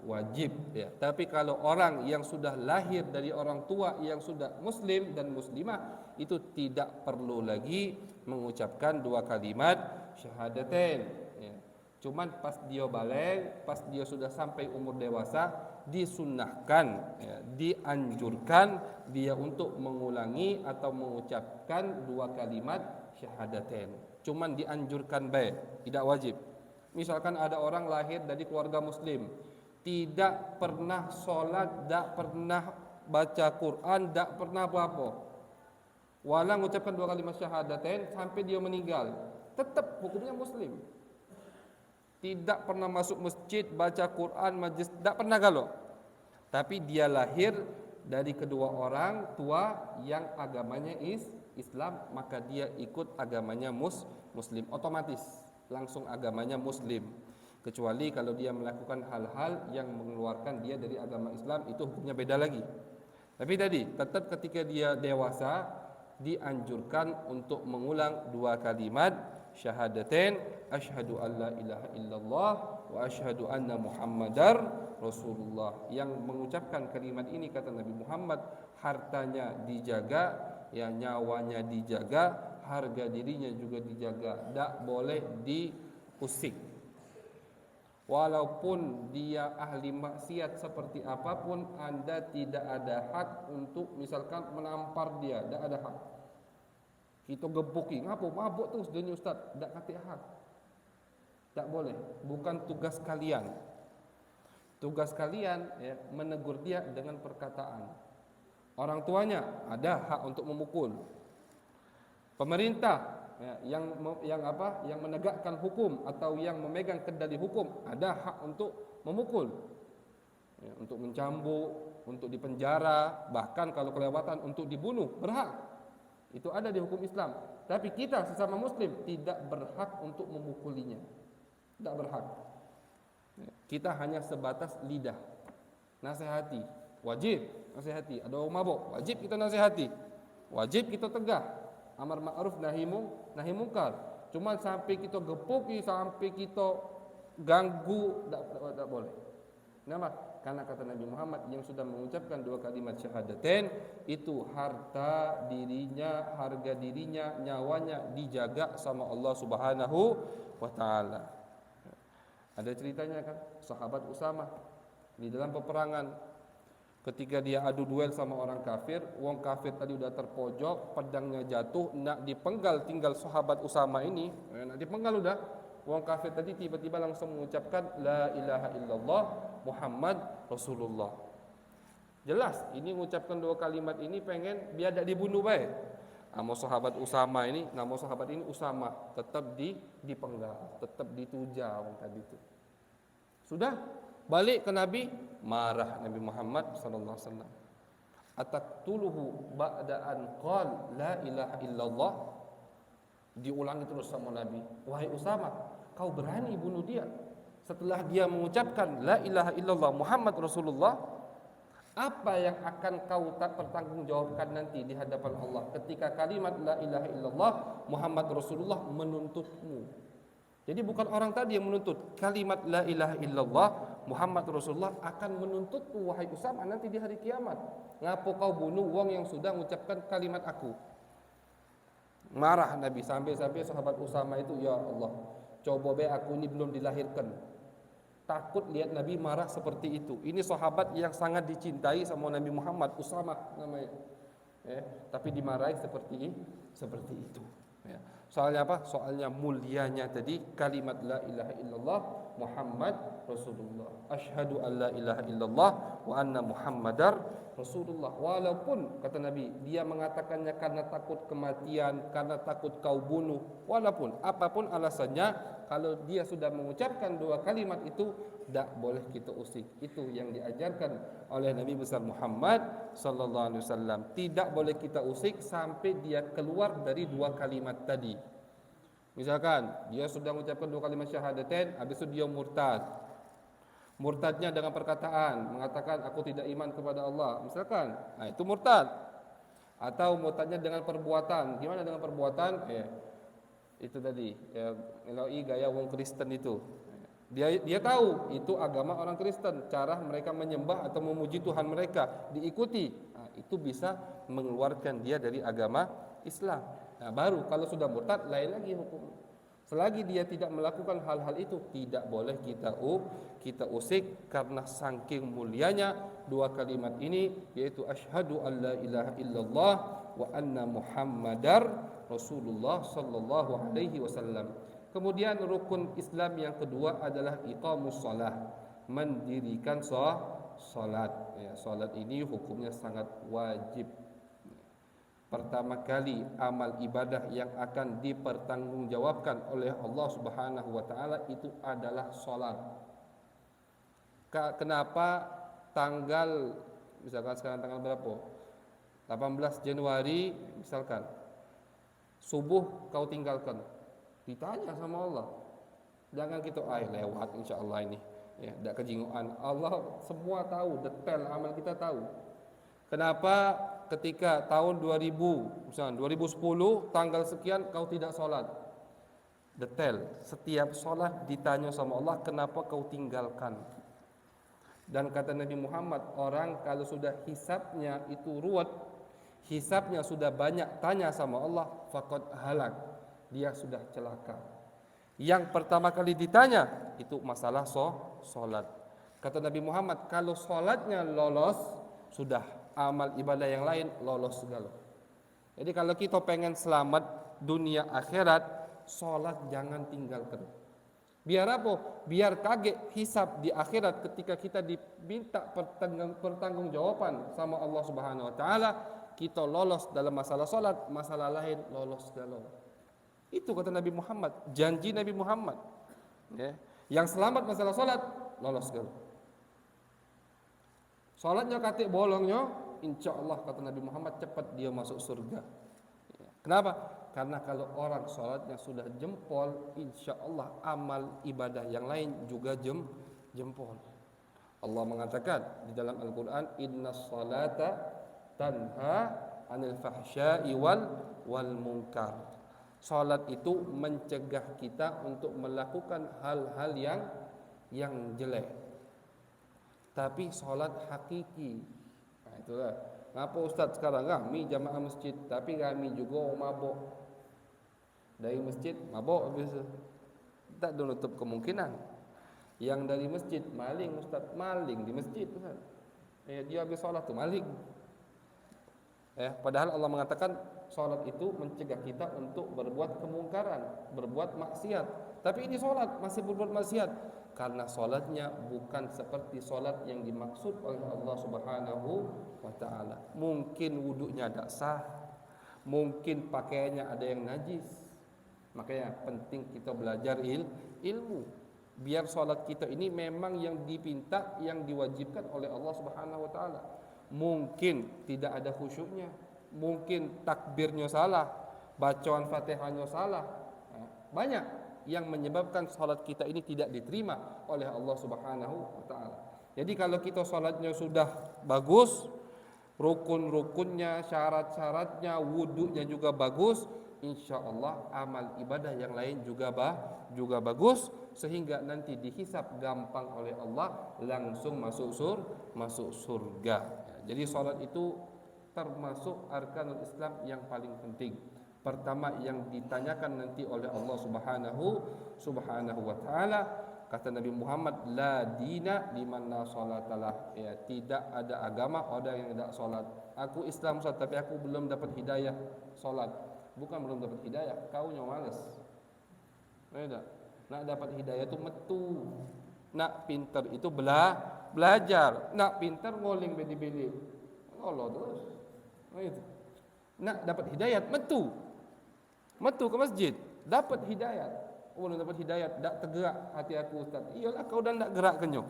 wajib ya. Tapi kalau orang yang sudah lahir dari orang tua yang sudah muslim dan muslimah, itu tidak perlu lagi mengucapkan dua kalimat syahadatain. Ya. Cuman pas dia balik, pas dia sudah sampai umur dewasa, disunnahkan, ya, dianjurkan dia untuk mengulangi atau mengucapkan 2 kalimat syahadatain. Cuman dianjurkan baik, tidak wajib. Misalkan ada orang lahir dari keluarga muslim, tidak pernah sholat, tidak pernah baca Quran, tidak pernah apa-apa, walau mengucapkan 2 kalimat syahadatain sampai dia meninggal, tetap hukumnya muslim. Tidak pernah masuk masjid, baca Quran, majlis, tidak pernah galau. Tapi dia lahir dari kedua orang tua yang agamanya Islam, maka dia ikut agamanya muslim, otomatis langsung agamanya muslim. Kecuali kalau dia melakukan hal-hal yang mengeluarkan dia dari agama Islam, itu hukumnya beda lagi. Tapi tadi tetap ketika dia dewasa dianjurkan untuk mengulang 2 kalimat syahadatain, asyhadu alla ilaha illallah wa asyhadu anna muhammadar rasulullah. Yang mengucapkan kalimat ini, kata Nabi Muhammad, hartanya dijaga, ya, nyawanya dijaga, harga dirinya juga dijaga, tidak boleh diusik. Walaupun dia ahli maksiat seperti apapun, Anda tidak ada hak untuk misalkan menampar dia, tidak ada hak. Kita gebuki, ngapa mabuk terus dunia ustaz, tidak kata hak. Tak boleh, bukan tugas kalian. Tugas kalian, ya, menegur dia dengan perkataan. Orang tuanya ada hak untuk memukul. Pemerintah, ya, yang menegakkan hukum atau yang memegang kendali hukum ada hak untuk memukul, ya, untuk mencambuk, untuk dipenjara, bahkan kalau kelewatan untuk dibunuh, berhak. Itu ada di hukum Islam. Tapi kita sesama muslim tidak berhak untuk memukulinya, tidak berhak. Kita hanya sebatas lidah, nasihati, wajib nasihati. Ada orang mabuk, wajib kita nasihati, wajib kita tegah, amar ma'ruf nahi mungkar. Cuma sampai kita gepuki, sampai kita ganggu, tidak boleh. Kenapa? Karena kata Nabi Muhammad, yang sudah mengucapkan 2 kalimat syahadatain itu harta dirinya, harga dirinya, nyawanya dijaga sama Allah Subhanahu wa taala. Ada ceritanya kan, sahabat Usama di dalam peperangan, ketika dia adu duel sama orang kafir, wong kafir tadi udah terpojok, pedangnya jatuh, nak dipenggal, tinggal sahabat Usama ini, nak dipenggal udah. Wong kafir tadi tiba-tiba langsung mengucapkan la ilaha illallah Muhammad Rasulullah. Jelas ini mengucapkan 2 kalimat ini pengen biar tidak dibunuh baik. Nama sahabat Usama ini, nama sahabat ini Usama, tetap dipenggal, tetap dituja orang tadi itu. Sudah balik ke Nabi, marah Nabi Muhammad sallallahu alaihi wasallam. Ataqtuluhu ba'da an qala la ilaha illallah. Diulangi terus sama Nabi, wahai Usama, kau berani bunuh dia setelah dia mengucapkan la ilaha illallah Muhammad Rasulullah? Apa yang akan kau tak pertanggungjawabkan nanti di hadapan Allah ketika kalimat la ilaha illallah Muhammad Rasulullah menuntutmu? Jadi bukan orang tadi yang menuntut, kalimat la ilaha illallah Muhammad Rasulullah akan menuntutmu wahai Usama nanti di hari kiamat. Ngapo kau bunuh wong yang sudah mengucapkan kalimat aku? Marah Nabi, sampai-sampai sahabat Usama itu, ya Allah, coba be aku ini belum dilahirkan, takut lihat Nabi marah seperti itu. Ini sahabat yang sangat dicintai sama Nabi Muhammad, Usama namanya, ya, tapi dimarahi seperti itu, ya. Soalnya apa? Soalnya mulianya tadi kalimat la ilaha illallah Muhammad Rasulullah, asyhadu an la ilaha illallah wa anna Muhammadar Rasulullah. Walaupun kata Nabi, dia mengatakannya karena takut kematian, karena takut kau bunuh, walaupun apapun alasannya, kalau dia sudah mengucapkan 2 kalimat itu, tidak boleh kita usik. Itu yang diajarkan oleh Nabi besar Muhammad sallallahu alaihi wasallam. Tidak boleh kita usik sampai dia keluar dari 2 kalimat tadi. Misalkan dia sudah mengucapkan 2 kalimat syahadatain, habis itu dia murtad. Murtadnya dengan perkataan, mengatakan aku tidak iman kepada Allah, misalkan, nah itu murtad. Atau murtadnya dengan perbuatan. Gimana dengan perbuatan? Itu tadi, ya, meloi gaya wong Kristen itu. Dia tahu itu agama orang Kristen, cara mereka menyembah atau memuji Tuhan mereka diikuti. Nah, itu bisa mengeluarkan dia dari agama Islam. Nah, baru kalau sudah murtad lain lagi hukum. Selagi dia tidak melakukan hal-hal itu, tidak boleh kita usik, karena saking mulianya dua kalimat ini, yaitu asyhadu an la ilaha illallah wa anna muhammadar rasulullah sallallahu alaihi wasallam. Kemudian rukun Islam yang kedua adalah iqamus shalah, mendirikan salat. Ya, salat ini hukumnya sangat wajib. Pertama kali amal ibadah yang akan dipertanggungjawabkan oleh Allah Subhanahu wa taala itu adalah salat. Kenapa tanggal, misalkan sekarang tanggal berapa? 18 Januari misalkan. Subuh kau tinggalkan. Ditanya sama Allah. Jangan kita lewat insyaallah ini. Ya, tidak kejinguan. Allah semua tahu, detail amal kita tahu. Kenapa ketika tahun 2000, misalnya 2010 tanggal sekian kau tidak sholat? Detail, setiap sholat ditanya sama Allah, kenapa kau tinggalkan? Dan kata Nabi Muhammad, orang kalau sudah hisabnya itu ruwet, hisabnya sudah banyak tanya sama Allah, faqad halak, dia sudah celaka. Yang pertama kali ditanya itu masalah sholat. Kata Nabi Muhammad, kalau sholatnya lolos, sudah amal ibadah yang lain lolos segala. Jadi kalau kita pengen selamat dunia akhirat, sholat jangan tinggalkan. Biar apa? Biar kaget hisab di akhirat ketika kita diminta pertanggungjawaban sama Allah Subhanahu wa taala, kita lolos dalam masalah sholat, masalah lain lolos segala. Itu kata Nabi Muhammad, janji Nabi Muhammad. Ya. Yang selamat masalah sholat, lolos segala. Sholatnya katik bolongnya, insya Allah kata Nabi Muhammad cepat dia masuk surga. Kenapa? Karena kalau orang sholatnya sudah jempol, insya Allah amal ibadah yang lain juga jempol. Allah mengatakan di dalam Al-Quran, Inna salata tanha anil fahsya'i wal munkar. Salat itu mencegah kita untuk melakukan hal-hal yang jelek. Tapi salat hakiki. Nah, itulah. Ngapa Ustaz sekarang kami jamaah masjid, tapi kami juga mabuk. Dari masjid mabuk biasa. Tak menutup kemungkinan. Yang dari masjid maling Ustaz, maling di masjid Ustaz. Dia habis salat tu maling. Padahal Allah mengatakan salat itu mencegah kita untuk berbuat kemungkaran, berbuat maksiat. Tapi ini salat masih berbuat maksiat karena salatnya bukan seperti salat yang dimaksud oleh Allah Subhanahu wa taala. Mungkin wudunya tidak sah, mungkin pakaiannya ada yang najis. Makanya penting kita belajar ilmu. Biar salat kita ini memang yang dipinta, yang diwajibkan oleh Allah Subhanahu wa taala. Mungkin tidak ada khusyuknya, mungkin takbirnya salah, bacaan Fatihahnya salah. Banyak yang menyebabkan salat kita ini tidak diterima oleh Allah Subhanahu wa taala. Jadi kalau kita salatnya sudah bagus, rukun-rukunnya, syarat-syaratnya, wudunya juga bagus, insyaallah amal ibadah yang lain juga bagus, sehingga nanti dihisab gampang oleh Allah, langsung masuk surga. Jadi salat itu termasuk arkanul Islam yang paling penting. Pertama yang ditanyakan nanti oleh Allah Subhanahu wa taala, kata Nabi Muhammad, la dina liman la salatalah. Tidak ada agama orang yang tidak salat. Aku Islam Ustaz, tapi aku belum dapat hidayah salat. Bukan belum dapat hidayah, kau yang malas. Nak dapat hidayah itu metu. Nak pintar itu belajar. Nak pintar ngoling beli-beli. Allah terus. Itu. Nak dapat hidayat metu ke masjid, dapat hidayat. Belum dapat hidayat, tak tergerak hati aku Ustaz. Iyalah kau dah tak gerak kenyok.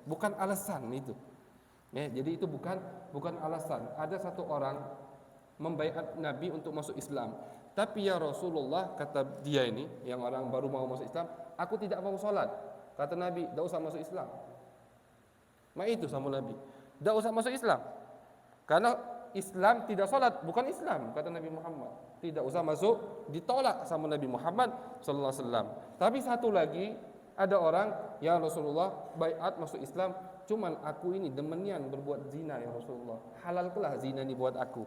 Bukan alasan itu. Jadi itu bukan alasan. Ada satu orang membaiat Nabi untuk masuk Islam. Tapi ya Rasulullah, kata dia ini, yang orang baru mau masuk Islam, aku tidak mau sholat. Kata Nabi, tak usah masuk Islam. Itu sama Nabi, tak usah masuk Islam. Karena Islam tidak sholat, bukan Islam, kata Nabi Muhammad. Tidak usah masuk, ditolak sama Nabi Muhammad sallallahu alaihi wasallam. Tapi satu lagi, ada orang, ya Rasulullah, baiat masuk Islam, cuman aku ini demenian berbuat zina ya Rasulullah. Halalkanlah zina ini buat aku.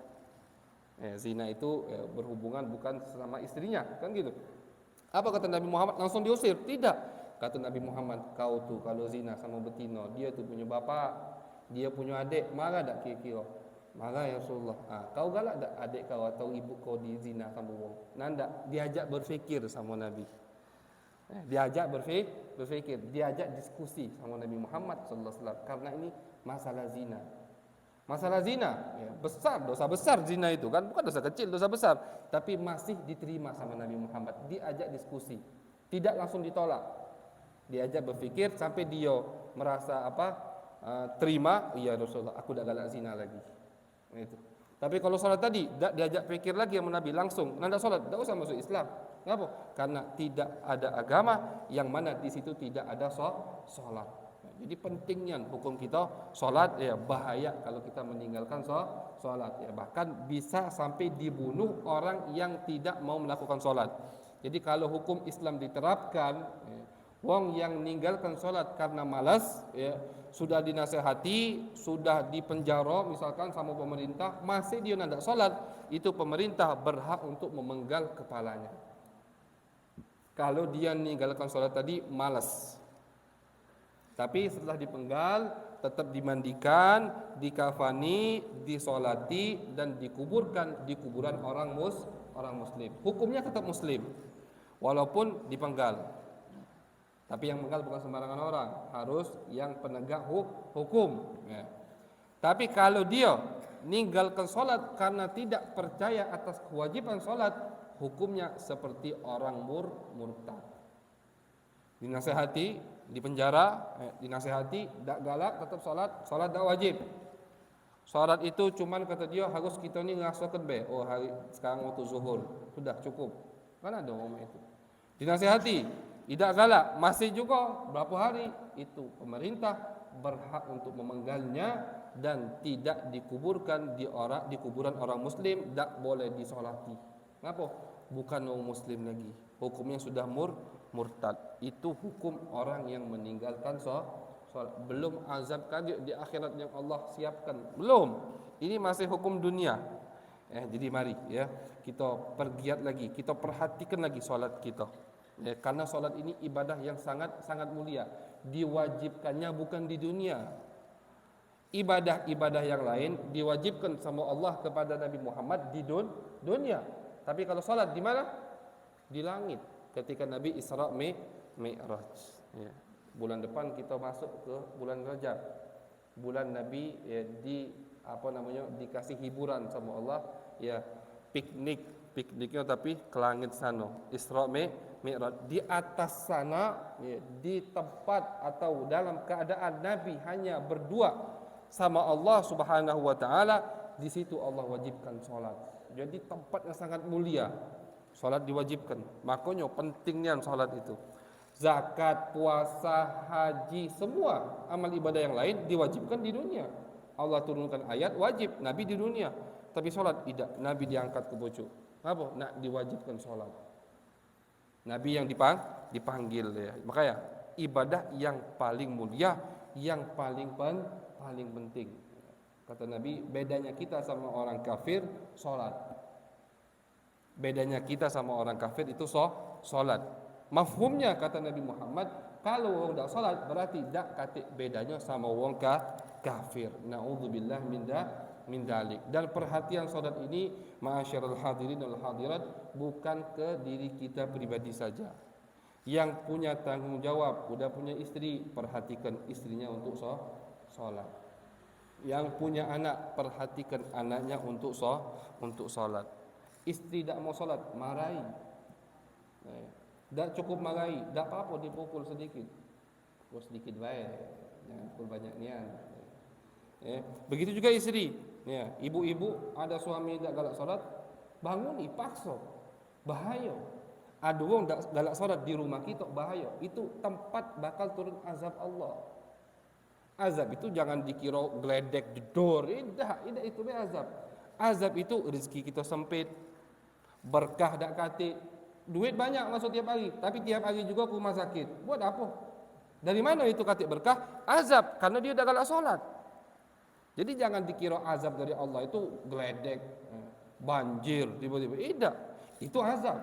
Zina itu berhubungan bukan sama istrinya, kan gitu. Apa kata Nabi Muhammad? Langsung diusir? Tidak. Kata Nabi Muhammad, kau tuh kalau zina sama betina, dia tuh punya bapak, dia punya adik, marah tak kira-kira? Marah ya Rasulullah. Kau galak tak adik kau atau ibu kau di zina sama wong? Nanda diajak berfikir sama Nabi. Diajak berfikir, diajak diskusi sama Nabi Muhammad sallallahu alaihi wasallam karena ini masalah zina. Masalah zina, ya, besar, dosa besar zina itu kan, bukan dosa kecil, dosa besar, tapi masih diterima sama Nabi Muhammad, diajak diskusi, tidak langsung ditolak, diajak berfikir sampai dia merasa terima, iya Rasulullah, aku dah galak zina lagi. Itu. Tapi kalau solat tadi, diajak fikir lagi sama Nabi langsung, nanda solat, tak usah masuk Islam. Kenapa? Karena tidak ada agama yang mana di situ tidak ada solat. Jadi pentingnya hukum kita solat, ya bahaya kalau kita meninggalkan solat, ya bahkan bisa sampai dibunuh orang yang tidak mau melakukan solat. Jadi kalau hukum Islam diterapkan, ya, wong yang meninggalkan solat karena malas, ya, sudah dinasehati, sudah dipenjara misalkan sama pemerintah, masih dia tidak solat, itu pemerintah berhak untuk memenggal kepalanya. Kalau dia meninggalkan solat tadi malas. Tapi setelah dipenggal, tetap dimandikan, dikafani, disolati, dan dikuburkan di kuburan orang muslim. Hukumnya tetap muslim, walaupun dipenggal. Tapi yang penggal bukan sembarangan orang, harus yang penegak hukum. Ya. Tapi kalau dia meninggalkan solat karena tidak percaya atas kewajiban solat, hukumnya seperti orang murtad. Dinasehati, di penjara, dinasehati, tak galak, tetap solat tak wajib. Solat itu cuman kata dia harus kita ni ngasokan be. Oh hari sekarang waktu zuhur, sudah cukup. Kan ada orang itu. Dinasehati, tidak galak, masih juga berapa hari, itu pemerintah berhak untuk memenggalnya dan tidak dikuburkan di kuburan orang muslim, tak boleh disolati. Kenapa? Bukan orang muslim lagi. Hukumnya sudah murtad. Itu hukum orang yang meninggalkan solat. Belum azab kadir di akhirat yang Allah siapkan. Belum. Ini masih hukum dunia. Jadi mari ya, kita pergiat lagi, kita perhatikan lagi solat kita. Ya, karena solat ini ibadah yang sangat mulia. Diwajibkannya bukan di dunia. Ibadah-ibadah yang lain diwajibkan sama Allah kepada Nabi Muhammad di dunia. Tapi kalau solat di mana? Di langit. Ketika Nabi Isra Mi'raj. Ya. Bulan depan kita masuk ke bulan Rajab. Bulan Nabi ya, dikasih hiburan sama Allah, ya pikniknya tapi ke langit sana. Isra Mi'raj. Di atas sana, ya, di tempat atau dalam keadaan Nabi hanya berdua sama Allah Subhanahu wa taala, di situ Allah wajibkan salat. Jadi tempat yang sangat mulia. Salat diwajibkan. Makanya pentingnya salat itu. Zakat, puasa, haji, semua amal ibadah yang lain diwajibkan di dunia. Allah turunkan ayat wajib Nabi di dunia. Tapi salat tidak. Nabi diangkat ke pucuk. Apa? Nak diwajibkan salat. Nabi yang dipanggil ya. Makanya ibadah yang paling mulia, yang paling penting. Kata Nabi, bedanya kita sama orang kafir salat. Bedanya kita sama orang kafir itu solat. Mafhumnya kata Nabi Muhammad, kalau orang tak solat berarti tak katik bedanya sama orang kafir. Na'udzubillah min dalik. Dan perhatian solat ini, ma'asyiral hadirin wal hadirat, bukan ke diri kita pribadi saja. Yang punya tanggung jawab, sudah punya istri, perhatikan istrinya untuk solat. Yang punya anak, perhatikan anaknya untuk solat. Istri tak mau solat, marahi. Tak cukup marahi, tak apa-apa dipukul sedikit. Pukul sedikit baik, jangan pukul banyak nian. Begitu juga istri. Ibu-ibu ada suami tak galak solat, bangun dipaksa. Bahaya. Ada orang tak galak solat di rumah kita, bahaya. Itu tempat bakal turun azab Allah. Azab itu jangan dikira geledek jedor, tidak itu azab. Azab itu rezeki kita sempit, berkah dak katik, duit banyak masuk tiap hari, tapi tiap hari juga ke rumah sakit. Buat apa? Dari mana itu katik berkah? Azab, karena dia dah galak solat. Jadi jangan dikira azab dari Allah itu geledek, banjir tiba-tiba. Tidak, itu azab.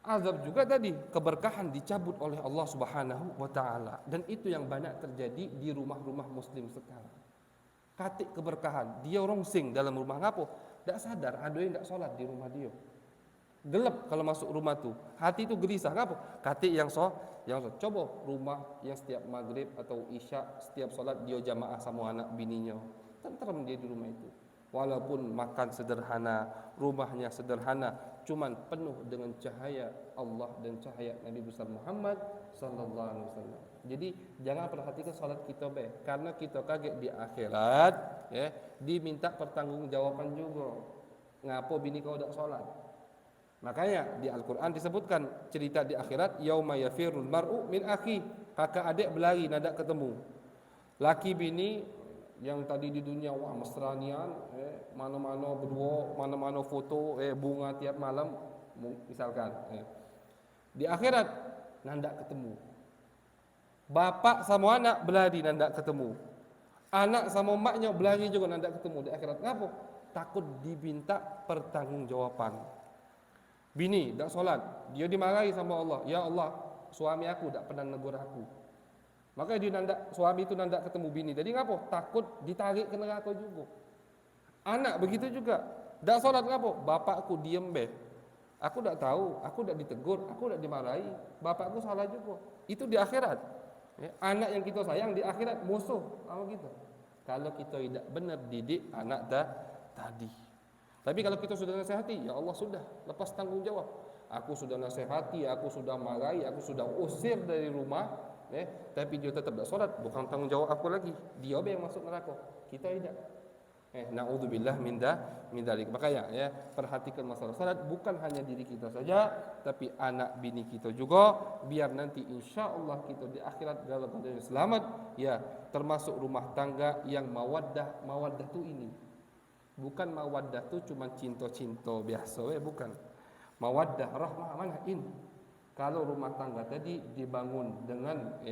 Azab juga tadi, keberkahan dicabut oleh Allah Subhanahu wa taala, dan itu yang banyak terjadi di rumah-rumah muslim sekarang. Katik keberkahan, dia rongsing dalam rumah ngapo? Tak sadar ada yang tak solat di rumah dia. Gelap kalau masuk rumah tu, hati tu gelisah ngapo? Katik yang coba rumah yang setiap maghrib atau isya setiap solat dia jamaah sama anak bininya, tenteram dia di rumah itu. Walaupun makan sederhana, rumahnya sederhana, cuman penuh dengan cahaya Allah dan cahaya Nabi besar Muhammad sallallahu alaihi wasallam. Jadi jangan perhatikan salat kita karena kita kaget di akhirat, ya, diminta pertanggungjawaban juga. Ngapo bini kau tak salat? Makanya di Al-Qur'an disebutkan cerita di akhirat, yauma yafirul mar'u min akhi, kakak adik berlari nak ketemu. Laki bini yang tadi di dunia wah mesranian, mana-mana berdua, mana-mana foto, bunga tiap malam, misalkan. Di akhirat nandak ketemu. Bapak sama anak berlari nandak ketemu. Anak sama maknya berlari juga nandak ketemu di akhirat. Kenapa? Takut diminta pertanggungjawaban. Bini tak solat, dia dimarahi sama Allah. Ya Allah, suami aku tak pernah negur aku. Maka dia suami itu nandak ketemu bini. Jadi ngapa? Takut ditarik ke neraka juga. Anak begitu juga. Tak solat ngapa? Bapakku diem Aku tak tahu, aku tak ditegur, aku tak dimarahi. Bapakku salah juga. Itu di akhirat. Anak yang kita sayang di akhirat musuh sama kita. Kalau kita tidak benar didik anak tadi. Tapi kalau kita sudah nasihati, ya Allah sudah, lepas tanggungjawab. Aku sudah nasihati, aku sudah marahi, aku sudah usir dari rumah. Tapi dia tetap tak solat, bukan tanggungjawab aku lagi. Dia yang masuk neraka, kita tidak. Naudzubillah min dzalik. Makanya perhatikan masalah salat bukan hanya diri kita saja, tapi anak bini kita juga, biar nanti insyaallah kita di akhirat dalam keadaan selamat, termasuk rumah tangga yang mawaddah. Mawaddah tu ini bukan mawaddah tu cuma cinta-cinta biasa, bukan. Mawaddah rahmah mana ini? Kalau rumah tangga tadi dibangun dengan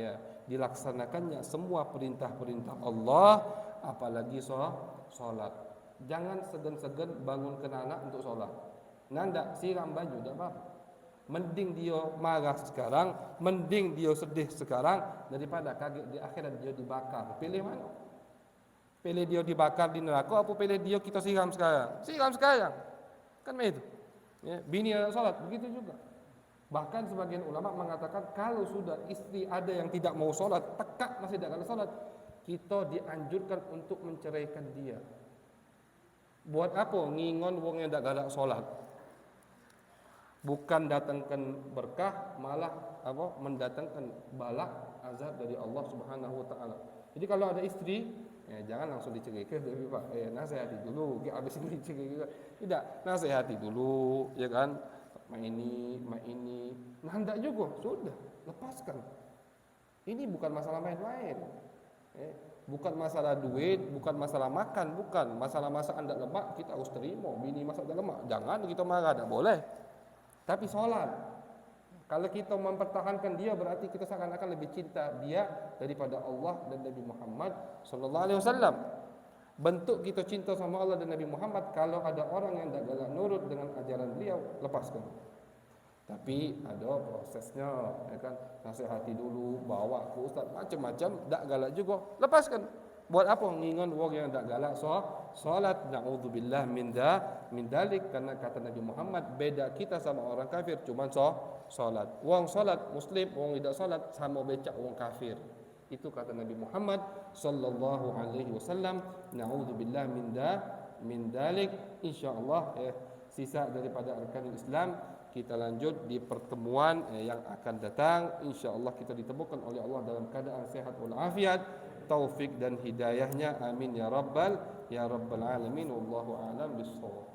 dilaksanakannya semua perintah-perintah Allah, apalagi solat. Jangan segan-segan bangunkan anak untuk solat. Nanda siram baju tak apa. Mending dia marah sekarang, mending dia sedih sekarang daripada kaget di akhirat dia dibakar. Pilih mana? Pilih dia dibakar di neraka apa pilih dia kita siram sekarang? Siram sekarang. Kan begitu. Bini anak solat begitu juga. Bahkan sebagian ulama mengatakan kalau sudah istri ada yang tidak mau solat, tekak masih tidak solat, kita dianjurkan untuk menceraikan dia. Buat apa ngingon wong yang tak galak solat? Bukan datangkan berkah, malah mendatangkan balak azab dari Allah Subhanahu wa taala. Jadi kalau ada istri, jangan langsung diceraikan dulu, Pak. Nasihati dulu, habis ini diceraikan. Tidak, nasihati dulu, ya kan? Mak ini. Nah, hendak juga, sudah, lepaskan. Ini bukan masalah main-main. Bukan masalah duit, bukan masalah makan, bukan. Masalah masak anda lemak, kita harus terima. Bini masak anda lemak, jangan kita marah, tak boleh. Tapi solat, kalau kita mempertahankan dia berarti kita seakan-akan lebih cinta dia daripada Allah dan Nabi Muhammad sallallahu alaihi wasallam. Bentuk kita cinta sama Allah dan Nabi Muhammad, kalau ada orang yang tak galak nurut dengan ajaran beliau, lepaskan. Tapi ada prosesnya, kan? Nasihati dulu, bawa ke ustaz, macam-macam, tak galak juga, lepaskan. Buat apa ngingon wong yang tak galak solat? Naudzubillah min dalik, karena kata Nabi Muhammad, beda kita sama orang kafir cuma solat. Wong solat muslim, wong tidak solat sama becak wong kafir. Itu kata Nabi Muhammad sallallahu alaihi wasallam. Naudzubillah min dalik. Insyaallah sisa daripada arkanul Islam kita lanjut di pertemuan yang akan datang. Insyaallah kita ditemukan oleh Allah dalam keadaan sehat wal afiat, taufik dan hidayahnya. Amin ya rabbal alamin. Wallahu a'lam bissawab.